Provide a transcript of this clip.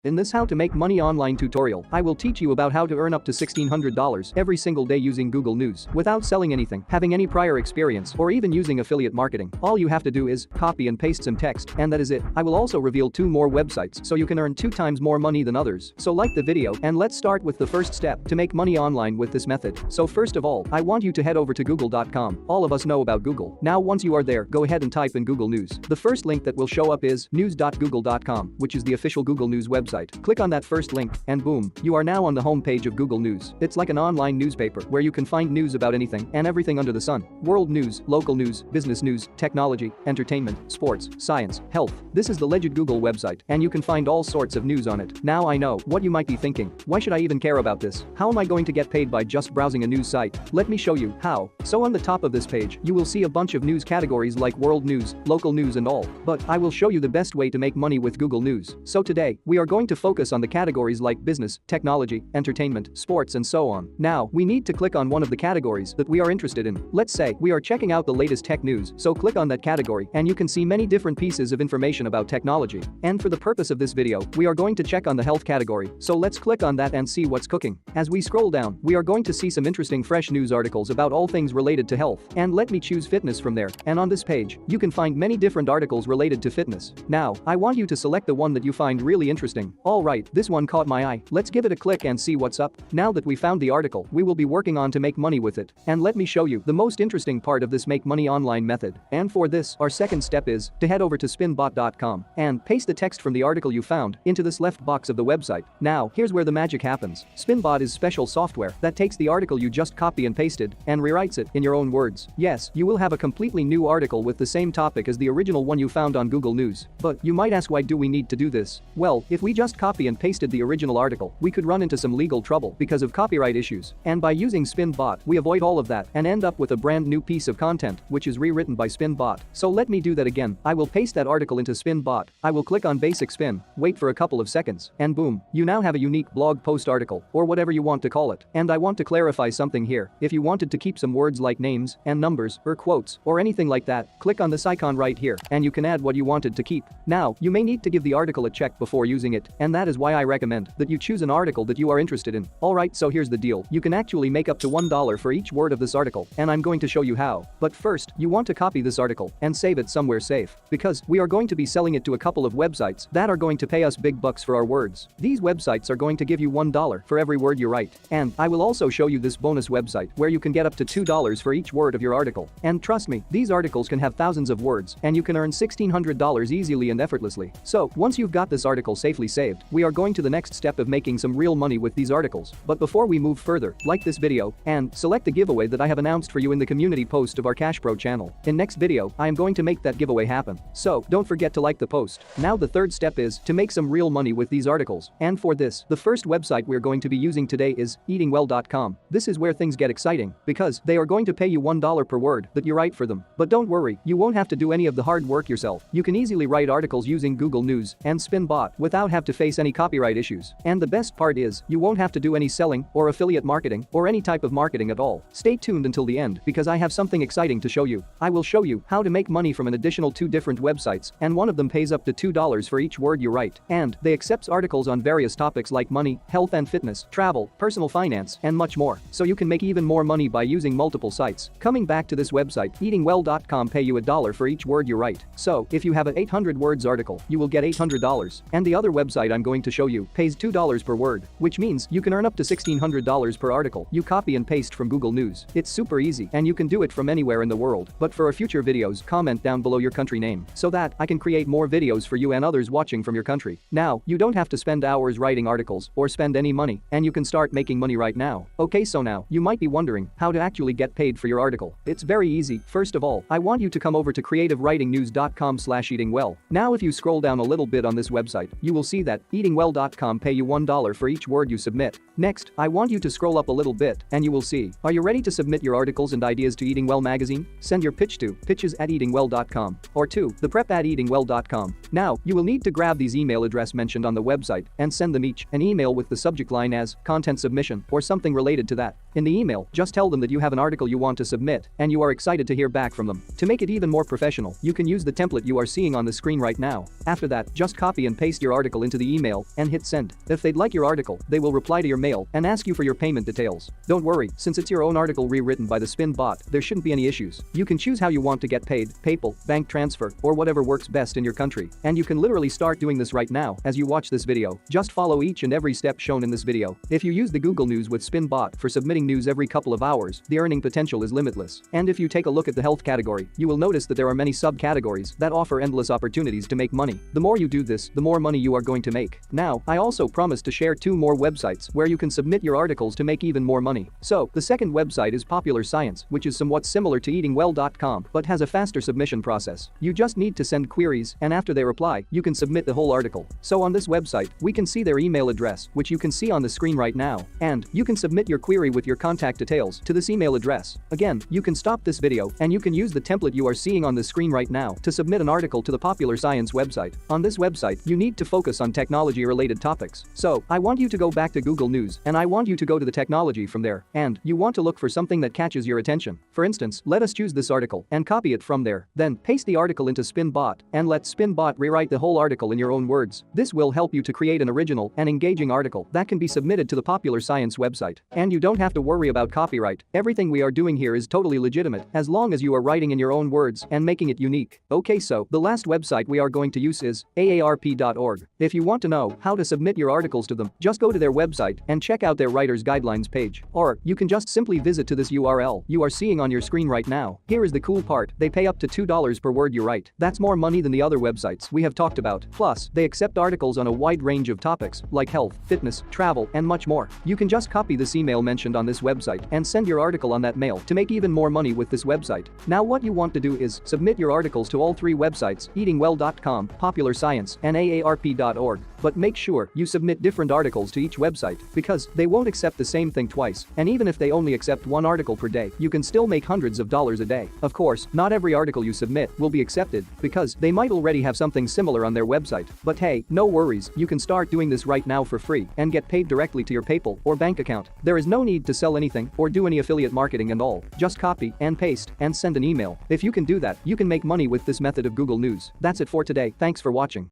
In this How to Make Money Online tutorial, I will teach you about how to earn up to $1,600 every single day using Google News without selling anything, having any prior experience, or even using affiliate marketing. All you have to do is copy and paste some text, and that is it. I will also reveal 2 more websites so you can earn 2 times more money than others. So like the video, and let's start with the first step to make money online with this method. So first of all, I want you to head over to google.com. All of us know about Google. Now once you are there, go ahead and type in Google News. The first link that will show up is news.google.com, which is the official Google News website. Click on that first link, and boom, you are now on the home page of Google News. It's like an online newspaper where you can find news about anything and everything under the sun. World news, local news, business news, technology, entertainment, sports, science, health. This is the legit Google website, and you can find all sorts of news on it. Now I know what you might be thinking. Why should I even care about this? How am I going to get paid by just browsing a news site? Let me show you how. So on the top of this page, you will see a bunch of news categories like world news, local news and all. But I will show you the best way to make money with Google News. So today, we are going to focus on the categories like business, technology, entertainment, sports and so on. Now, we need to click on one of the categories that we are interested in. Let's say we are checking out the latest tech news, so click on that category and you can see many different pieces of information about technology. And for the purpose of this video, we are going to check on the health category, so let's click on that and see what's cooking. As we scroll down, we are going to see some interesting fresh news articles about all things related to health, and let me choose fitness from there. And on this page, you can find many different articles related to fitness. Now, I want you to select the one that you find really interesting. Alright, this one caught my eye. Let's give it a click and see what's up. Now that we found the article, we will be working on to make money with it. And let me show you the most interesting part of this make money online method. And for this, our second step is to head over to spinbot.com and paste the text from the article you found into this left box of the website. Now, here's where the magic happens. Spinbot is special software that takes the article you just copy and pasted and rewrites it in your own words. Yes, you will have a completely new article with the same topic as the original one you found on Google News. But you might ask, why do we need to do this? Well, if we just copy and pasted the original article, we could run into some legal trouble because of copyright issues. And by using Spinbot, we avoid all of that and end up with a brand new piece of content which is rewritten by Spinbot. So let me do that again. I will paste that article into Spinbot. I will click on Basic Spin, wait for a couple of seconds, and boom, you now have a unique blog post article, or whatever you want to call it. And I want to clarify something here. If you wanted to keep some words like names and numbers or quotes or anything like that, click on this icon right here and you can add what you wanted to keep. Now, you may need to give the article a check before using it, and that is why I recommend that you choose an article that you are interested in. Alright, so here's the deal. You can actually make up to $1 for each word of this article, and I'm going to show you how. But first, you want to copy this article and save it somewhere safe, because we are going to be selling it to a couple of websites that are going to pay us big bucks for our words. These websites are going to give you $1 for every word you write. And I will also show you this bonus website where you can get up to $2 for each word of your article. And trust me, these articles can have thousands of words, and you can earn $1,600 easily and effortlessly. So, once you've got this article safely saved, we are going to the next step of making some real money with these articles. But before we move further, like this video and select the giveaway that I have announced for you in the community post of our CashPro channel. In next video, I am going to make that giveaway happen. So, don't forget to like the post. Now the third step is to make some real money with these articles. And for this, the first website we're going to be using today is eatingwell.com. This is where things get exciting, because they are going to pay you $1 per word that you write for them. But don't worry, you won't have to do any of the hard work yourself. You can easily write articles using Google News and Spinbot without have to face any copyright issues. And the best part is, you won't have to do any selling or affiliate marketing or any type of marketing at all. Stay tuned until the end, because I have something exciting to show you. I will show you how to make money from an additional 2 different websites, and one of them pays up to $2 for each word you write. And they accepts articles on various topics like money, health and fitness, travel, personal finance, and much more. So you can make even more money by using multiple sites. Coming back to this website, eatingwell.com pay you $1 for each word you write. So, if you have an 800 words article, you will get $800. And the other website I'm going to show you pays $2 per word, which means you can earn up to $1,600 per article you copy and paste from Google News. It's super easy, and you can do it from anywhere in the world. But for our future videos, comment down below your country name so that I can create more videos for you and others watching from your country. Now, you don't have to spend hours writing articles or spend any money, and you can start making money right now. Okay, so now, you might be wondering how to actually get paid for your article. It's very easy. First of all, I want you to come over to creativewritingnews.com/eatingwell. Now if you scroll down a little bit on this website, you will see that eatingwell.com pay you $1 for each word you submit. Next, I want you to scroll up a little bit and you will see, are you ready to submit your articles and ideas to Eating Well magazine? Send your pitch to pitches@eatingwell.com or to theprep@eatingwell.com. Now, you will need to grab these email address mentioned on the website and send them each an email with the subject line as content submission or something related to that. In the email, just tell them that you have an article you want to submit and you are excited to hear back from them. To make it even more professional, you can use the template you are seeing on the screen right now. After that, just copy and paste your article into into the email and hit send. If they'd like your article, they will reply to your mail and ask you for your payment details. Don't worry, since it's your own article rewritten by the spin bot, there shouldn't be any issues. You can choose how you want to get paid, PayPal, bank transfer, or whatever works best in your country. And you can literally start doing this right now as you watch this video. Just follow each and every step shown in this video. If you use the Google News with Spin Bot for submitting news every couple of hours, the earning potential is limitless. And if you take a look at the health category, you will notice that there are many subcategories that offer endless opportunities to make money. The more you do this, the more money you are going to make. Now, I also promised to share 2 more websites where you can submit your articles to make even more money. So, the second website is Popular Science, which is somewhat similar to eatingwell.com but has a faster submission process. You just need to send queries, and after they reply, you can submit the whole article. So on this website, we can see their email address, which you can see on the screen right now, and you can submit your query with your contact details to this email address. Again, you can stop this video and you can use the template you are seeing on the screen right now to submit an article to the Popular Science website. On this website, you need to focus on technology-related topics. So, I want you to go back to Google News, and I want you to go to the technology from there, and you want to look for something that catches your attention. For instance, let us choose this article and copy it from there. Then, paste the article into SpinBot and let SpinBot rewrite the whole article in your own words. This will help you to create an original and engaging article that can be submitted to the Popular Science website. And you don't have to worry about copyright. Everything we are doing here is totally legitimate as long as you are writing in your own words and making it unique. Okay, so the last website we are going to use is aarp.org. If you want to know how to submit your articles to them, just go to their website and check out their writer's guidelines page. Or you can just simply visit to this URL you are seeing on your screen right now. Here is the cool part, they pay up to $2 per word you write. That's more money than the other websites we have talked about. Plus, they accept articles on a wide range of topics like health, fitness, travel, and much more. You can just copy this email mentioned on this website and send your article on that mail to make even more money with this website. Now what you want to do is submit your articles to all 3 websites, eatingwell.com, Popular Science, and aarp.org. But make sure you submit different articles to each website because they won't accept the same thing twice. And even if they only accept 1 article per day, you can still make hundreds of dollars a day. Of course, not every article you submit will be accepted because they might already have something similar on their website. But hey, no worries, you can start doing this right now for free and get paid directly to your PayPal or bank account. There is no need to sell anything or do any affiliate marketing and all. Just copy and paste and send an email. If you can do that, you can make money with this method of Google News. That's it for today. Thanks for watching.